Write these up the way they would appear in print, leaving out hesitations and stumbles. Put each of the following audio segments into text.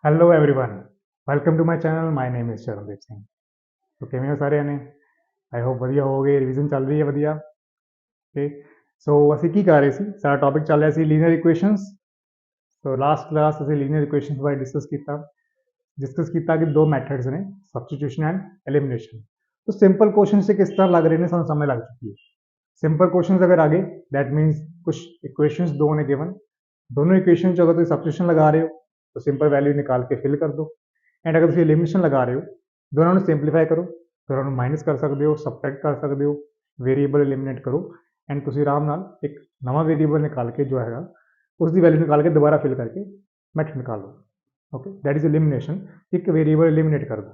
Hello everyone, welcome to my channel. My name is Charandeep Singh. तो किਵੇਂ ਹੋ ਸਾਰਿਆਂ ਨੇ? ਆਈ ਹੋਪ ਵਧੀਆ ਹੋਵੋਗੇ। ਰਿਵੀਜ਼ਨ ਚੱਲ ਰਹੀ ਹੈ ਵਧੀਆ। ਓਕੇ, ਸੋ ਅਸੀਂ ਕੀ ਕਰ ਰਹੇ ਸੀ? ਸਾਡਾ ਟੌਪਿਕ ਚੱਲ ਰਿਹਾ ਸੀ linear equations. So last class ਅਸੀਂ ਲੀਨੀਅਰ ਇਕੁਏਸ਼ਨਸ ਬਾਰੇ ਡਿਸਕਸ ਕੀਤਾ ਕਿ ਦੋ ਮੈਥਡਸ ਨੇ, ਸਬਸਟੀਟਿਊਸ਼ਨ ਐਂਡ ਐਲੀਮੀਨੇਸ਼ਨ। तो सिंपल क्वेश्चन से किस तरह लग रहे हैं ਸਾਨੂੰ ਸਮਝ ਲੱਗ ਚੁੱਕੀ ਹੈ। सिंपल क्वेश्चन अगर आगे दैट मीन्स कुछ इक्वेशंस दो ने गिवन, दोनों इक्वेशन अगर तुम सब्सटीट्यूशन लगा रहे हो तो सिंपल वैल्यू निकाल के फिल कर दो। एंड अगर तुम एलिमिनेशन लगा रहे हो, दोनों को सिंपलीफाई करो, दोनों को माइनस कर सकते हो, सबट्रैक्ट कर सकते हो, वेरिएबल एलिमिनेट करो एंड तुम आराम नाल एक नवा वेरिएबल निकाल के जो है उसकी वैल्यू निकाल के दोबारा फिल करके मैथड निकाल लो। Okay, that is elimination. एक वेरिएबल एलिमिनेट कर दो।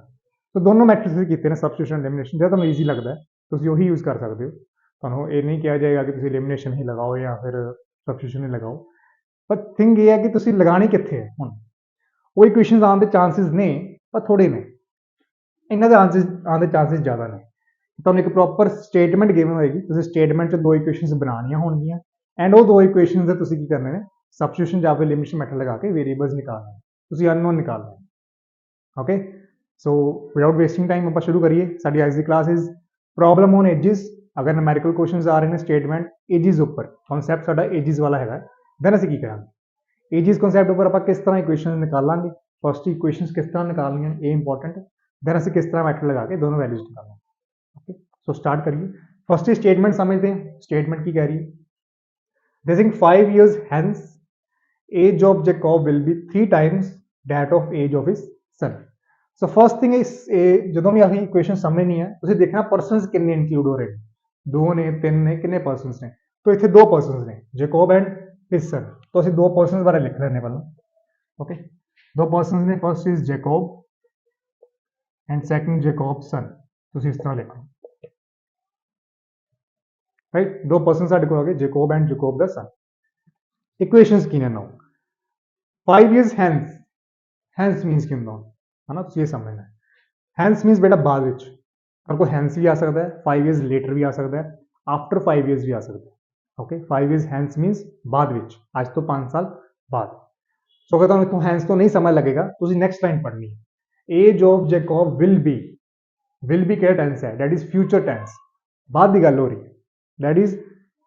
तो दोनों मैथड्स किए ने, सबस्टिट्यूशन एलिमिनेशन। जो तुम्हें ईजी लगता है तुम वही यूज़ कर सकते हो। ਤੁਹਾਨੂੰ ਇਹ ਨਹੀਂ ਕਿਹਾ ਜਾਏਗਾ ਕਿ ਤੁਸੀਂ ਐਲੀਮੀਨੇਸ਼ਨ ਹੀ ਲਗਾਓ ਜਾਂ ਫਿਰ ਸਬਸਟੀਟਿਊਸ਼ਨ ਹੀ ਲਗਾਓ। ਪਰ ਥਿੰਗ ਇਹ ਹੈ ਕਿ ਤੁਸੀਂ ਲਗਾਣੀ ਕਿੱਥੇ ਹੈ। ਹੁਣ ਉਹ ਇਕੁਏਸ਼ਨਸ ਆਉਣ ਦੇ ਚਾਂਸਸ ਨੇ ਪਰ ਥੋੜੇ ਨੇ, ਇਹਨਾਂ ਦੇ ਆਉਣ ਦੇ ਚਾਂਸਸ ਜ਼ਿਆਦਾ ਨੇ। ਤੁਹਾਨੂੰ ਇੱਕ ਪ੍ਰੋਪਰ ਸਟੇਟਮੈਂਟ ਗਿਵਨ ਹੋਏਗੀ, ਤੁਸੀਂ ਸਟੇਟਮੈਂਟ 'ਚ ਦੋ ਇਕੁਏਸ਼ਨਸ ਬਣਾਉਣੀਆਂ ਹੋਣਗੀਆਂ ਐਂਡ ਉਹ ਦੋ ਇਕੁਏਸ਼ਨਸ ਦੇ ਤੁਸੀਂ ਕੀ ਕਰਨੇ ਨੇ, ਸਬਸਟੀਟਿਊਸ਼ਨ ਜਾਂ ਫਿਰ ਐਲੀਮੀਨੇਸ਼ਨ ਮੈਥਡ ਲਗਾ ਕੇ ਵੇਰੀਏਬਲਸ ਨਿਕਾਲਣੇ, ਤੁਸੀਂ ਅਨਨੋਨ ਨਿਕਾਲਣਾ। Okay, so without wasting time ਆਪਾਂ ਸ਼ੁਰੂ ਕਰੀਏ। ਸਾਡੀ ਅੱਜ ਦੀ class is problem on ages. अगर नूमेरिकल क्वेश्चन आ रहे हैं स्टेटमेंट एजिज उपर, कॉन्सैप्ट साडा एजिज वाला है, दैन असीं की करांगे एजिज कॉन्सैप्ट उपर आपां किस तरह इक्वेशन निकालांगे, फर्स्ट इक्वेशन किस तरह निकालनी है ये इंपॉर्टेंट, दैन असीं किस तरह मैथड लगा के दोनों वैल्यूज निकालेंगे। ओके, सो स्टार्ट करिए। फर्स्ट स्टेटमेंट समझते हैं। स्टेटमेंट की कह रही है, they think 5 years hence age of Jacob will be 3 times that of age of his son। So first thing is जो भी असीं इक्वेशन समझनी है, तुसीं देखना परसनस कितने इंक्लूड हो रहे हैं। दो ने, तीन ने, कितने पर्सनस ने? तो इतने दो पर्सनस ने, जैकोब एंड हिज सन। तो असं दो पर्सनस बारे लिख लेने पहले। ओके, दो पर्सनस ने, first is Jacob and second Jacob son. तुम इस तरह लिखो, राइट। दो पर्सन साढ़े को आ गए, Jacob and Jacob the son. Equations की ने नाउ 5 years हैंस, हैंस मीनस की होंदा है ना, तुम ये समझना है। हैंस मीनस बेटा बाद विच, और कोई हैंस भी आ सकता है, 5 years लेटर भी आ सकता है, आफ्टर 5 years भी आ सकता है। ओके, 5 years हैंस मीनस बाद विच, आज तो 5 साल बाद। सो अगर तुम हैंस तो नहीं समझ लगेगा, तुम नेक्स्ट लाइन पढ़नी है। Age of Jacob will be क्या टेंस है, दैट इज फ्यूचर टेंस, बाद की गल हो रही है। दैट इज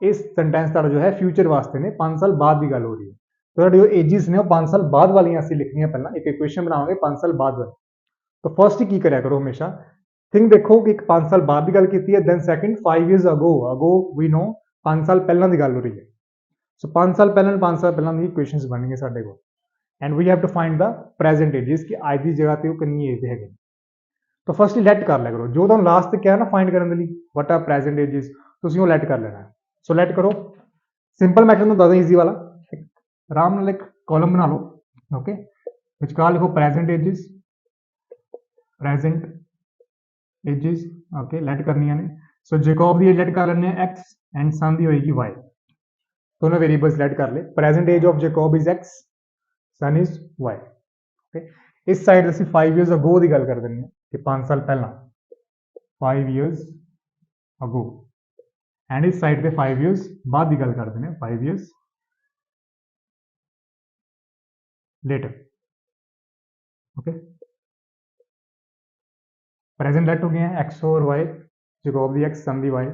इस सेंटेंस का जो है फ्यूचर वास्ते ने, 5 साल बाद की गल हो रही है। तो जो एजिस ने 5 साल बाद वाली असं लिखनी है। पहला एक इक्वेशन बनाओगे 5 साल बाद वाली। तो फर्स्ट ही की कराया करो हमेशा, थिंक देखो कि 5 साल बाद की गल की है, then second 5 years ago we know 5 साल पहला की गल हो रही है। सो 5 साल पहले 5 साल पहले की इक्वेशंस बन गए साढ़े को, and we have to find the present ages कि आज की जगह पर कितनी एज है। तो फर्स्ट ही लैट कर लिया करो, जो तुम लास्ट क्या है ना फाइंड करने के लिए, वट आर प्रेजेंट एजेस, तुम लैट कर लेना है। सो लैट करो, सिंपल मैथड तो दस ईजी वाला, आराम नाल एक कॉलम बना लो। ओके, विचकार लिखो present ages, present ages. Okay, let करनी ने। सो जैकोब की एज लैट कर लेने एक्स एंड सन की होएगी वाई। दोनों वेरिएबल्स लैट कर ले। Present age of Jacob is x, son is y. Okay, इस साइड असीं 5 years अगो की गल कर देंगे कि 5 साल पहला, 5 years अगो, एंड इस साइड पे 5 years बाद की गल कर देंगे, 5 years later. Okay, present let हो गए हैं एक्स और वाई, जैकोब दी एक्स, सन दी y,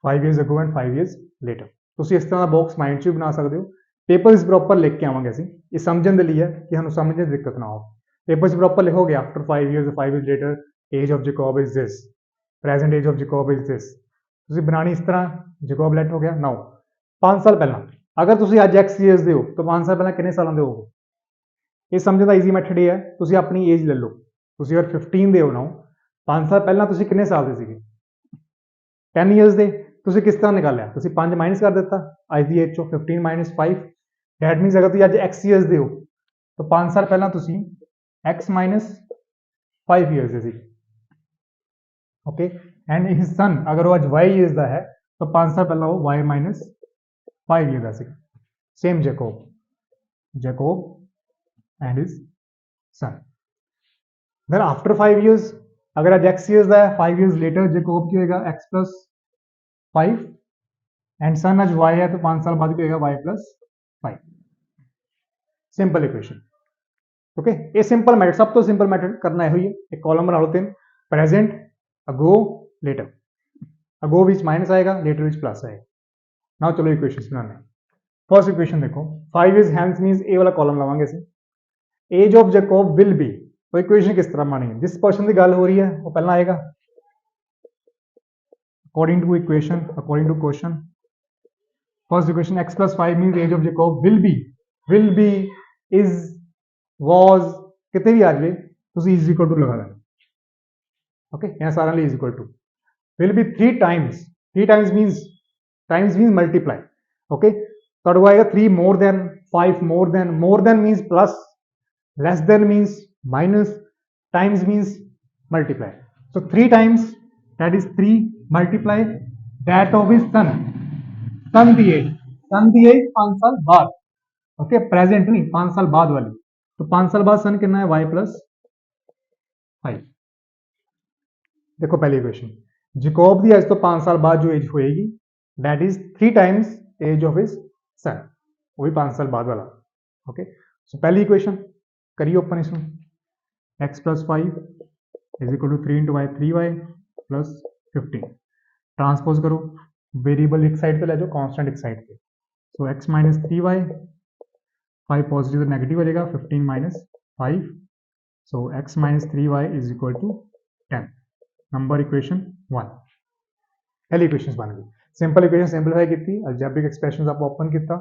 5 years ago and 5 years later. तुम इस तरह का बॉक्स माइंड च भी बना सकते हो। पेपर इस प्रॉपर लिख के आवांगे असीं, ये समझने के लिए है कि सानूं समझने की दिक्कत ना हो। पेपर से प्रॉपर लिखोगे after 5 years 5 years later age of Jacob is this, present age of Jacob is this. तुसीं बनानी इस तरह, जैकोब लेट हो गया। नाउ 5 साल पहला, अगर तुसीं अज एक्स ईयर्स दे हो तो 5 साल पहला कितने सालों दे होगे। ये समझने का ईजी मैथड ये है, तुसीं अपनी एज ले लो। तुसीं अगर 15 दे हो नाउ, 5 साल पहला तुसीं कितने साल दे सीगे, 10 years दे। तुसीं किस तरह निकालिया, तुसीं 5 माइनस कर दिता अज दी एज चो, 15 माइनस 5। दैट मीनस अगर तुसीं अज एक्स ईयर्स दे हो तो 5 साल पहला तुसीं एक्स माइनस 5 years दे सीगे। ओके, एंड हिज सन अगर वो अज वाई ईयर्स का है तो 5 साल पहला वो वाई माइनस 5 years का सीगा। Same Jacob and his son. Then after 5 years, अगर आज एक्स ईयर्स का है, 5 years लेटर जैकोब की होगा एक्स प्लस 5, एंड सन आज वाई है तो 5 साल बाद की होगा y plus 5। Simple equation. Okay ये सिंपल मैथड सब तो सिंपल मैथड करना है एक कॉलम बना लो तीन प्रेजेंट अगो लेटर अगो विच माइनस आएगा लेटर विच प्लस आएगा नाउ चलो इक्वेशंस बनाने फर्स्ट इक्वेशन देखो 5 इज हैंस मींस ए वाला कॉलम लवांगे ਅਸੀਂ age of Jacob will be तो इक्वेशन किस तरह बनेगी जिस पर्सन की गल हो रही है वो पहला आएगा according to equation according to question first equation x plus 5 means age of Jacob will be is was कितने भी आ जाए ਤੁਸੀਂ इज इक्वल टू लगा देना ओके यहाँ सारा लिए is equal to will be 3 times means multiply okay तो आएगा 3 more than 5 more than means plus less than means minus times means multiply so 3 times that is 3 multiply that of his son the age 5 साल बाद okay present नहीं 5 साल बाद वाली तो 5 साल बाद सन कितना है y प्लस 5 देखो पहली इक्वेशन जैकब दी एज तो 5 साल बाद जो एज होएगी that is 3 times age of his son वो भी 5 साल बाद वाला ओके सो पहली इक्वेशन करिए ओपन इसमें x plus 5 is equal to 3 into y 3y plus 15 transpose करो वेरिएबल एक साइड पे ले जाओ कांस्टेंट एक साइड पे so x minus 3y 5 positive negative हो जाएगा 15 minus 5 so x minus 3y is equal to 10 number equation 1 पहली इक्वेशन बन गई सिंपल इक्वेशन सिंपलीफाई की अलजेब्रिक एक्सप्रेशंस आप ओपन किया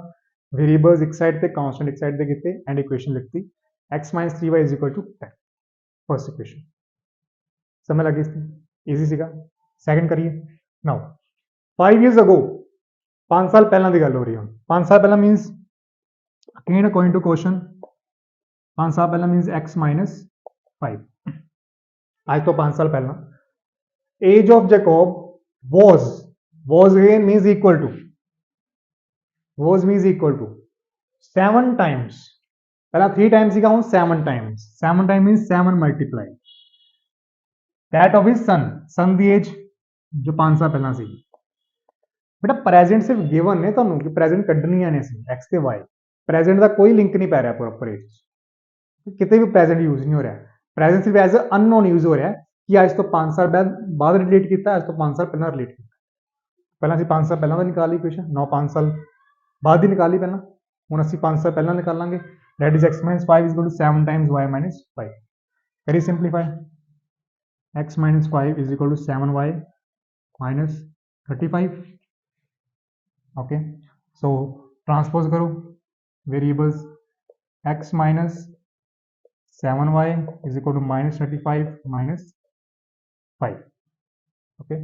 वेरिएबल्स एक साइड पे कांस्टेंट एक साइड पे कीते एंड इक्वेशन लिखती x minus 3y is equal to 10 first equation समझ लगी इसकी इजी सीगा सेकंड करिए नाउ 5 इयर्स अगो 5 साल पहला की गल हो रही है 5 साल पहला means again according to question 5 साल पहला मींस x माइनस 5 आज तो 5 साल पहला age of Jacob was again means equal to 7 times पहला 3 टाइम्स सीखा हूं 7 time means 7 multiply that of his son दी एज जो 5 साल पहला सी बेटा प्रेजेंट सिर्फ गिवन ने ਤੁਹਾਨੂੰ कि प्रेजेंट ਕੱਢਣੀਆਂ ਨੇ ਸੀ x ਤੇ y प्रेजेंट ਦਾ ਕੋਈ ਲਿੰਕ ਨਹੀਂ ਪੈ ਰਿਹਾ ਪ੍ਰੋਪਰ एज किते भी प्रेजेंट यूज नहीं हो रहा प्रेजेंट सिर्फ एज अननोन यूज हो रहा है कि आज तो 5 साल बाद रिलेट किया आज तो 5 साल पहला रिलेट किया पहला ਅਸੀਂ 5 साल पहला ਦਾ ਨਿਕਾਲੀ ਇਕੁਏਸ਼ਨ 9 5 साल बाद ਦੀ ਨਿਕਾਲੀ ਪਹਿਲਾਂ ਹੁਣ ਅਸੀਂ 5 साल पहला ਨਿਕਾਲਾਂਗੇ that is x minus 5 is equal to 7 times y minus 5 very simplify x minus 5 is equal to 7y minus 35 okay so transpose करो variables x minus 7y is equal to minus 35 minus 5 okay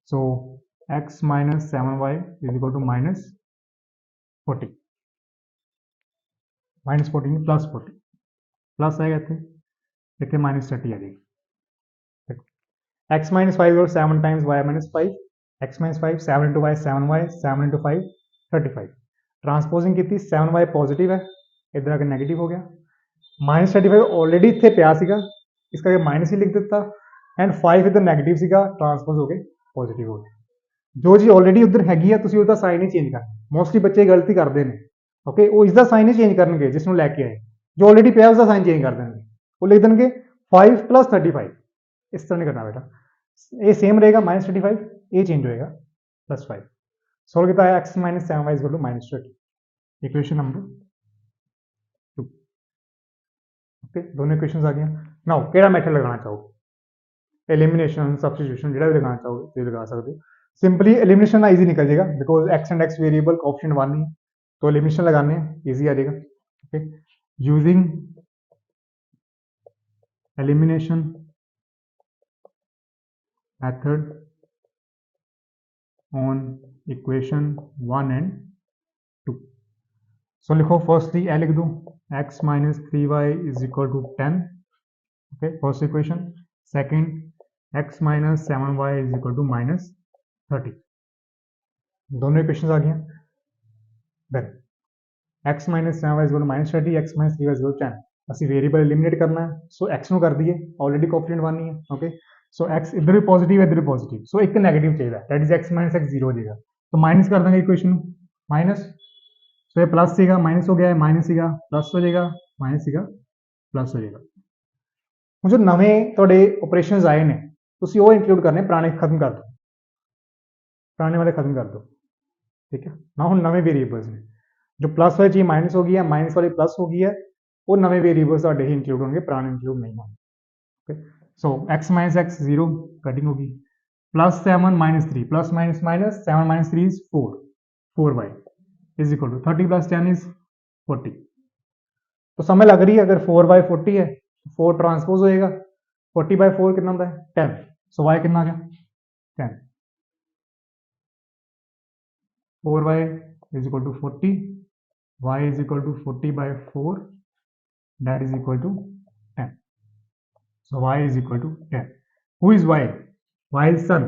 so x minus 7y is equal to minus 40 minus 14 plus 40 plus आएगा इतने minus 30 आ जाएगी x minus 5 और 7 times y minus 5 x minus 5 7 into y 7 into 5 35 transposing की 7y positive है इधर आके negative हो गया माइनस 35 ऑलरेडी इतने पिया सीगा इस करके माइनस ही लिख दिता एंड 5 इधर नेगेटिव सीगा ट्रांसपोज हो गए पॉजिटिव हो गए जो जी ऑलरेडी उधर हैगी है तुसीं उसदा साइन ही चेंज करना मोस्टली बच्चे गलती करते हैं ओके वो इसका साइन ही चेंज करेंगे जिसनों लैके आए जो ऑलरेडी पे उसका साइन चेंज कर देंगे वो लिख देंगे 5 प्लस 35 इस तरह नहीं करना बेटा ये सेम रहेगा माइनस 35 ये चेंज होएगा प्लस 5 सोल्व किया है x minus 7y is equal to minus 30 equation number 2 okay दोनों इक्वेशंस आ गया नाउ केड़ा मेथड लगाना चाहोगे एलिमिनेशन सब्स्टिट्यूशन जेड़ा भी लगाना चाहोगे ये लगा सकते हो सिंपली एलिमिनेशन ना इजी निकल जाएगा because x and x variable option 1 नहीं तो एलिमिनेशन लगाने हैं इजी आ जाएगा okay using elimination method on equation 1 and 2 so लिखो फर्स्टली ए लिख दो x minus 3y is equal to 10 okay first equation second x minus 7y is equal to minus 30 दोनों इक्वेशन आ गया then x minus 7y is equal to minus 30 x minus 3y is equal to 10 ਅਸੀਂ variable eliminate करना है सो x ਨੂੰ ਕਰ ਦਈਏ already coefficient 1 ही है okay so x इधर भी पॉजिटिव है इधर भी पॉजिटिव सो एक नेगेटिव चाहिए that is x minus x 0 हो जाएगा तो माइनस कर देंगे इक्वेशन माइनस सो ये प्लस सीगा माइनस हो गया है माइनस सीगा प्लस हो जाएगा माइनस सीगा प्लस हो जाएगा। ਹੁਣ ਜੋ ਨਵੇਂ ਤੁਹਾਡੇ ਆਪਰੇਸ਼ਨਸ ਆਏ ਨੇ ਤੁਸੀਂ ਉਹ ਇੰਕਲੂਡ ਕਰਨੇ, ਪੁਰਾਣੇ ਖਤਮ ਕਰ ਦਿਓ, ਪੁਰਾਣੇ ਵਾਲੇ ਖਤਮ ਕਰ ਦਿਓ, ਠੀਕ ਹੈ ਨਾ। ਹੁਣ ਨਵੇਂ ਵੇਰੀਏਬਲਸ ਨੇ, ਜੋ ਪਲਸ ਵਾਲੀ ਚੀਜ਼ ਮਾਈਨਸ ਹੋ ਗਈ ਹੈ, ਮਾਈਨਸ ਵਾਲੀ ਪਲਸ ਹੋ ਗਈ ਹੈ, ਉਹ ਨਵੇਂ ਵੇਰੀਏਬਲਸ ਤੁਹਾਡੇ ਹੀ ਇੰਕਲੂਡ ਹੋਣਗੇ, ਪੁਰਾਣੇ ਇੰਕਲੂਡ ਨਹੀਂ ਹੋਣਗੇ। Okay so x minus x 0 cutting होगी, plus 7 minus 3 plus minus minus 7 minus 3 is 4y is equal to 30 plus 10 is 40। तो समय लग रही है अगर 4 बाय 40 है 4 ट्रांसपोज होएगा, 40 बाय 4 कितना होता है 10, सो y कितना आ गया 10, 4y is equal to 40, y is equal to 40 by 4 that is equal to 10, so y is equal to 10। who is y? y is sun।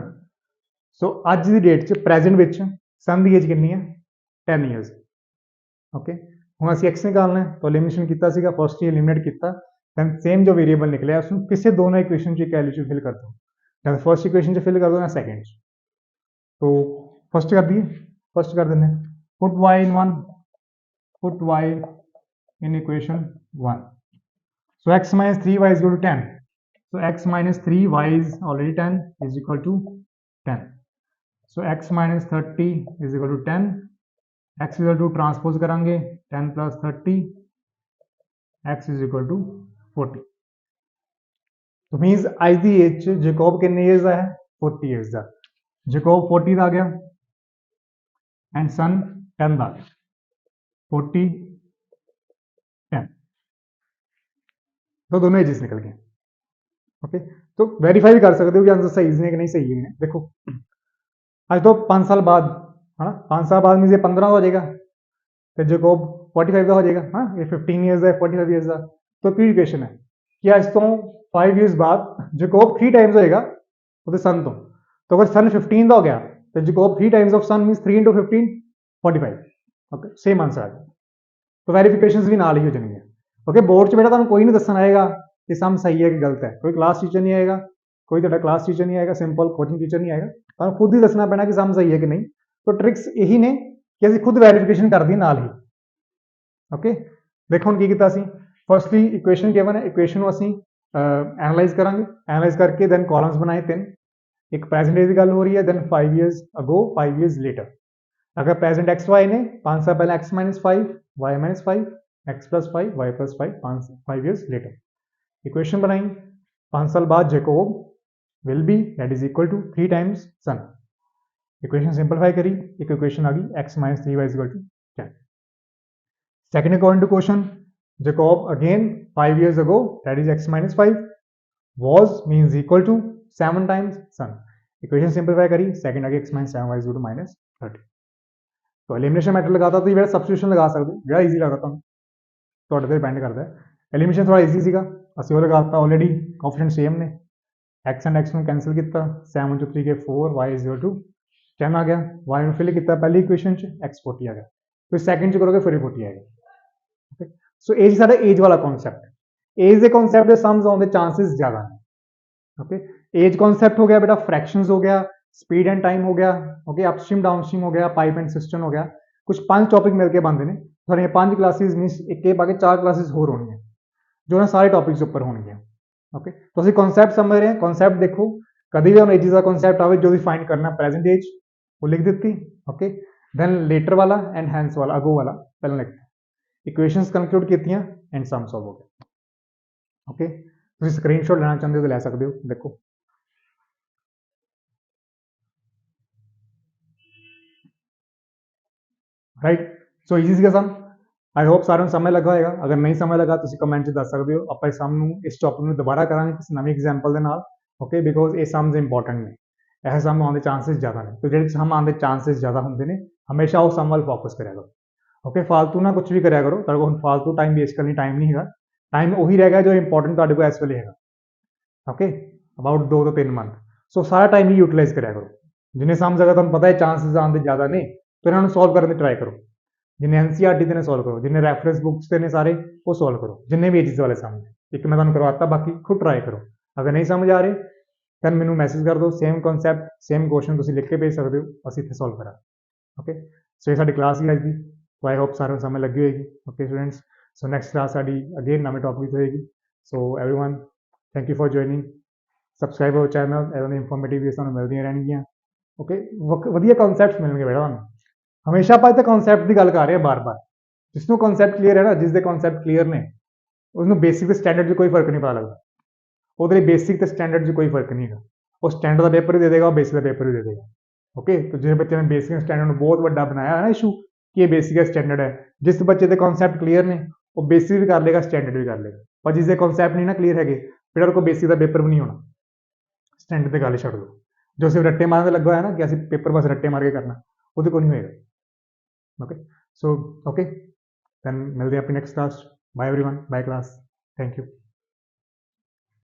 so ਅੱਜ ਦੀ ਡੇਟ 'ਚ ਪ੍ਰੈਜ਼ੈਂਟ ਵਿੱਚ सन ਦੀ ਏਜ ਕਿੰਨੀ ਹੈ 10 ਇਅਰਸ। ਓਕੇ ਹੁਣ ਅਸੀਂ x ਨਿਕਾਲਣਾ ਹੈ ਤਾਂ elimination ਕੀਤਾ ਸੀਗਾ, ਫਸਟ ਹੀ ਐਲੀਮੀਨੇਟ ਕੀਤਾ, ਦੈਨ ਸੇਮ ਜੋ ਵੇਰੀਏਬਲ ਨਿਕਲਿਆ ਉਸ ਨੂੰ ਕਿਸੇ ਦੋਨੋਂ ਇਕੁਏਸ਼ਨ 'ਚ ਇੱਕ ਵੈਲਿਊ 'ਚ ਫਿਲ ਕਰ ਦਿਓ, ਜਾਂ ਫਸਟ ਇਕੁਏਸ਼ਨ 'ਚ ਫਿਲ ਕਰ ਦਿਓ ਜਾਂ ਸੈਕੰਡ 'ਚ। तो फर्स्ट कर दिए, फर्स्ट कर देने put y in 1, put y in equation 1, so x minus 3y is equal to 10, so x minus 3y is already 10 is equal to 10, so x minus 30 is equal to 10, x is equal to transpose करेंगे 10 plus 30, x is equal to 40। तो means आज की as च Jacob कितने years का है 40 years का, Jacob 40 का आ गया एंड सन 10 का आ गया, 40 10, तो दोनों एजेस निकल गए। ओके तो वेरीफाई भी कर सकते हो कि आंसर सही है कि नहीं सही है। देखो आज तो 5 साल बाद है ना, 5 साल बाद मीन ये 15 हो जाएगा, तो जैकोब 45 का हो जाएगा, हाँ ये 15 ईयर्स है 45 ईयर्स का। तो फिर इक्वेशन है कि आज तो 5 ईयर्स बाद जैकोब 3 टाइम्स होएगा तो सन तो अगर सन 15 का हो गया तो Jacob 3 times of son means 3 into 15 45। Okay same answer आ गया, तो वेरिफिकेशंस भी नाल ही हो जाएंगे। ओके बोर्ड 'ਚ बेटा तुहानूं कोई नहीं दस्सण आएगा कि सम सही है कि गलत है, कोई क्लास टीचर नहीं आएगा, कोई तुहाडा क्लास टीचर नहीं आएगा, सिंपल कोचिंग टीचर नहीं आएगा, तुहानूं खुद ही दसना पैना कि सम सही है कि नहीं। तो ट्रिक्स यही ने कि ਅਸੀਂ खुद वेरिफिकेशन कर दी नाल ही। ओके देखो हुण की कीता ਅਸੀਂ फर्स्टली इक्वेशन गिवन है, इक्वेशन ਨੂੰ ਅਸੀਂ एनालाइज करांगे, एनालाइज करके दैन कॉलम्स बनाए 3, एक प्रेजेंट डेज की गल हो रही है, then 5 years ago 5 years later. अगर प्रेजेंट एक्स वाई ने 5 साल पहले x minus 5 y minus 5 x plus 5 y plus 5 5 years later. Equation बनाई 5 साल बाद Jacob will be that is equal to 3 times son. Equation simplify करी, एक इक्वेशन आ गई x minus 3 y is equal to 10। Second according to question Jacob again 5 years ago that is x minus 5 was means equal to 7 times सन। Equation simplify करी, second आ गई x minus 7 y is equal to minus 30। तो elimination method लगाता तो ये substitution लगा सकते हो, जो ईजी लगता तुहाडे ते डिपेंड करता है। एलिमिनेशन थोड़ा ईजी सीगा, असीं वो लगाता ऑलरेडी कोएफिशिएंट सेम ने, एक्स एंड एक्स में कैंसल किया, 7 to 3 के 4 वाई इज इक्वल टू 10 आ गया, वाई में फिल किया पहली इक्वेशन एक्स 40 आ गया, फिर सैकेंड च करोगे फिर 40 आएगा। ओके सो ये साडा एज वाला कॉन्सैप्ट, एज के कॉन्सैप्ट के सम्स आने के चांसिस ज़्यादा हैं। ओके एज कॉन्सैप्ट हो गया बेटा, फ्रैक्शंस हो गया, स्पीड एंड टाइम हो गया, ओके अपस्ट्रीम डाउनस्ट्रीम हो गया, पाइप एंड सिस्टम हो गया, कुछ 5 टॉपिक मिलकर बनते हैं। थोड़े 5 क्लासेस मीनस एक बाकी 4 क्लासेस होर होनी है जो ना सारे टॉपिक्स उपर होनी है। ओके तो असं कॉन्सैप्ट समझ रहे हैं, कॉन्सैप्ट देखो कभी भी हम एजिस का कॉन्सैप्ट आए जो भी फाइंड करना प्रेजेंट एज वो लिख दी। ओके दैन लेटर वाला एंड हैंस वाला अगो वाला पहले लिखते, इक्वेशंस कंक्लूड की एंड सम सॉल्व हो गया। ओके तुम स्क्रीनशॉट लेना चाहते हो तो ले सकते हो, देखो राइट। सो ईजी सीगा सम, आई होप सारे समझ लगा होगा, अगर नहीं समझ लगा तो कमेंट च दस सकते हो, आप इस सम इस टॉपिक में दोबारा करांगे किसी नवी एग्जाम्पल के नाल। ओके बिकॉज ये सम्स इंपॉर्टेंट ने, ऐसे सम आने चांसिस ज़्यादा ने, तो जो सम आने चांसिस ज़्यादा होंगे ने हमेशा वो सम वाल फोकस करा करो। ओके फालतू ना कुछ भी करा करो, तेरे को फालतू टाइम वेस्ट करनी टाइम नहीं है, टाइम उही रहेगा जो इंपॉर्टेंट तेरे को इस वेले है। ओके अबाउट 2 to 3 मंथ, सो सारा टाइम ही यूटिलाइज करा करो। जिन्हें सम्स अगर तुम पता है चांसिस आने ज़्यादा ने तो इन्होंने सॉल्व करने की ट्राई करो, जिन्हें एनसीईआरटी ने सॉल्व करो, जिन्हें रैफरेंस बुक्स ने सारे वो सॉल्व करो, जिन्हें भी एजिस वाले सम एक मैं तुम करवाता, बाकी खुद ट्राई करो। अगर नहीं समझ आ रहे दैन मैनू मैसेज कर दो, सेम कॉन्सैप्ट सेम क्वेश्चन तुम लिख के भेज सकते हो, असं इतने सॉल्व करा। ओके सो ये साडी क्लास ही अज की, तो आई होप सारे समझ लगी होगी। Okay students so next class साडी अगेन नवे टॉपिक होएगी। So everyone thank you for joining subscribe our channel ਐਵੇਂ ਦੀ ਇਨਫੋਰਮੇਟਿਵ ਵੀਡੀਓਜ਼ ਤੁਹਾਨੂੰ ਮਿਲਦੀਆਂ ਰਹਿਣਗੀਆਂ ਓਕੇ ਵਧੀਆ ਕਨਸੈਪਟਸ ਮਿਲਣਗੇ ਬੇਟਾ ਤੁਹਾਨੂੰ ਹਮੇਸ਼ਾ ਆਪਾਂ ਇੱਥੇ ਕਨਸੈਪਟ ਦੀ ਗੱਲ ਕਰ ਰਹੇ ਹਾਂ ਬਾਰ-ਬਾਰ ਜਿਸ ਨੂੰ ਕਨਸੈਪਟ ਕਲੀਅਰ ਹੈ ਨਾ ਜਿਸ ਦੇ ਕਨਸੈਪਟ ਕਲੀਅਰ ਨੇ उसਨੂੰ बेसिक ਤੇ स्टैंडर्ड 'ਚ ਕੋਈ ਫਰਕ ਨਹੀਂ ਪਤਾ ਲੱਗਦਾ ਉਹਦੇ ਲਈ ਬੇਸਿਕ ਤੇ ਸਟੈਂਡਰਡ 'ਚ ਕੋਈ ਫਰਕ ਨਹੀਂ ਹੈਗਾ ਉਹ ਸਟੈਂਡਰਡ ਦਾ ਪੇਪਰ ਵੀ ਦੇ ਦੇਗਾ ਉਹ ਬੇਸਿਕ ਦਾ ਪੇਪਰ ਵੀ ਦੇ ਦੇਗਾ ਓਕੇ तो ਜਿਹੜੇ ਬੱਚੇ ਨੇ ਬੇਸਿਕ ਸਟੈਂਡਰਡ ਨੂੰ ਬਹੁਤ ਵੱਡਾ ਬਣਾਇਆ ਹੈ ਨਾ ਇਸ਼ੂ ਕਿ ਇਹ ਬੇਸਿਕ ਸਟੈਂਡਰਡ ਹੈ ਜਿਸ ਬੱਚੇ ਦੇ ਕਨਸੈਪਟ ਕਲੀਅਰ ਨੇ ਉਹ ਬੇਸਿਕ ਵੀ ਕਰ ਲੇਗਾ ਸਟੈਂਡਰਡ ਵੀ ਕਰ ਲੇਗਾ ਪਰ ਜਿਸ ਦੇ ਕਨਸੈਪਟ ਨਹੀਂ ਨਾ ਕਲੀਅਰ ਹੈਗੇ ਫਿਰ ਉਹਦੇ ਕੋਲ ਬੇਸਿਕ ਦਾ ਪੇਪਰ ਵੀ ਨਹੀਂ ਹੋਣਾ ਸਟੈਂਡਰਡ ਤੇ ਗੱਲ ਛੱਡ ਦਿਓ ਜੋ ਸਿਰਫ ਰੱਟੇ ਮਾਰਨ ਤੇ ਲੱਗਾ ਹੋਇਆ ਨਾ ਕਿ ਅਸੀਂ ਪੇਪਰ ਬਸ ਰੱਟੇ ਮਾਰ ਕੇ ਕਰਨਾ ਉਹਦੇ ਕੋਲ ਨਹੀਂ ਹੋਏਗਾ ਓਕੇ ਸੋ ਓਕੇ then ਮਿਲਦੇ ਹਾਂ ਆਪਣੀ next class bye everyone bye class thank you